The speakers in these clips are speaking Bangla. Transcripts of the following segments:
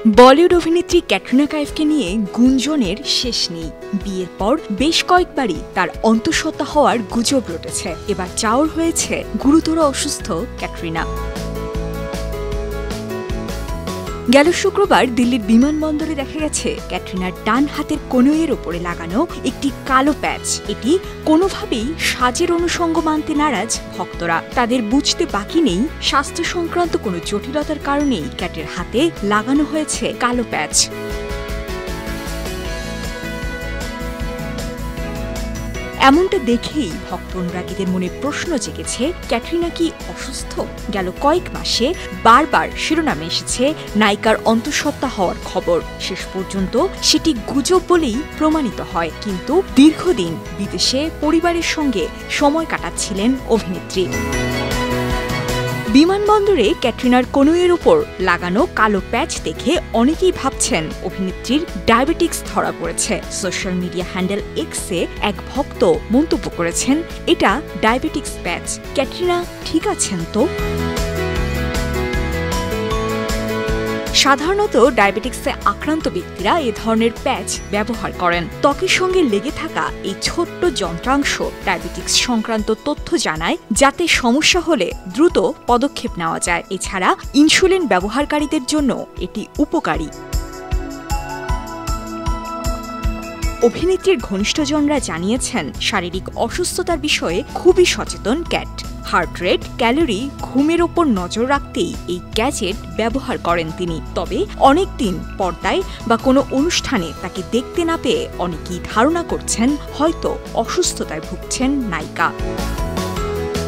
বলিউড অভিনেত্রী ক্যাটরিনা কাইফকে নিয়ে গুঞ্জনের শেষ নেই। বিয়ের পর বেশ কয়েকবারই তার অন্তঃসত্ত্বা হওয়ার গুজব রটেছে। এবার চাউর হয়েছে গুরুতর অসুস্থ ক্যাটরিনা। গেল শুক্রবার দিল্লির বিমানবন্দরে দেখা গেছে ক্যাটরিনার ডান হাতের কনুইয়ের ওপরে লাগানো একটি কালো প্যাচ। এটি কোনোভাবেই সাজের অনুষঙ্গ মানতে নারাজ ভক্তরা। তাদের বুঝতে বাকি নেই স্বাস্থ্য সংক্রান্ত কোনো জটিলতার কারণেই ক্যাটের হাতে লাগানো হয়েছে কালো প্যাচ। এমনটা দেখেই ভক্ত অনুরাগীদের মনে প্রশ্ন জেগেছে, ক্যাটরিনা কি অসুস্থ? গেল কয়েক মাসে বারবার শিরোনামে এসেছে নায়িকার অন্তঃসত্ত্বা হওয়ার খবর। শেষ পর্যন্ত সেটি গুজব বলেই প্রমাণিত হয়। কিন্তু দীর্ঘদিন বিদেশে পরিবারের সঙ্গে সময় কাটাচ্ছিলেন অভিনেত্রী। বিমানবন্দরে ক্যাটরিনার কনুইয়ের উপর লাগানো কালো প্যাচ দেখে অনেকেই ভাবছেন অভিনেত্রীর ডায়াবেটিক্স ধরা পড়েছে। সোশ্যাল মিডিয়া হ্যান্ডেল এক্সে এক ভক্ত মন্তব্য করেছেন, এটা ডায়াবেটিক্স প্যাচ, ক্যাটরিনা ঠিক আছেন তো? সাধারণত ডায়াবেটিক্সে আক্রান্ত ব্যক্তিরা এ ধরনের প্যাচ ব্যবহার করেন। ত্বকের সঙ্গে লেগে থাকা এই ছোট্ট যন্ত্রাংশ ডায়াবেটিক্স সংক্রান্ত তথ্য জানায়, যাতে সমস্যা হলে দ্রুত পদক্ষেপ নেওয়া যায়। এছাড়া ইনসুলিন ব্যবহারকারীদের জন্য এটি উপকারী। অভিনেত্রীর ঘনিষ্ঠজনরা জানিয়েছেন, শারীরিক অসুস্থতার বিষয়ে খুবই সচেতন ক্যাট। হার্ট রেট, ক্যালোরি, ঘুমের ওপর নজর রাখতেই এই গ্যাজেট ব্যবহার করেন তিনি। তবে অনেকদিন পর্দায় বা কোনো অনুষ্ঠানে তাকে দেখতে না পেয়ে অনেকেই ধারণা করছেন হয়তো অসুস্থতায় ভুগছেন নায়িকা।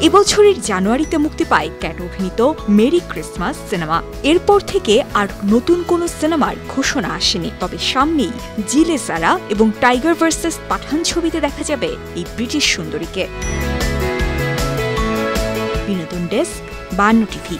এবছরের জানুয়ারিতে মুক্তি পায় ক্যাট অভিনীত মেরি ক্রিসমাস সিনেমা। এরপর থেকে আর নতুন কোনো সিনেমার ঘোষণা আসেনি। তবে সামনেই জিলে সারা এবং টাইগার ভার্সেস পাঠান ছবিতে দেখা যাবে এই ব্রিটিশ সুন্দরীকে। বিনোদন ডেস্ক, 52 টিভি।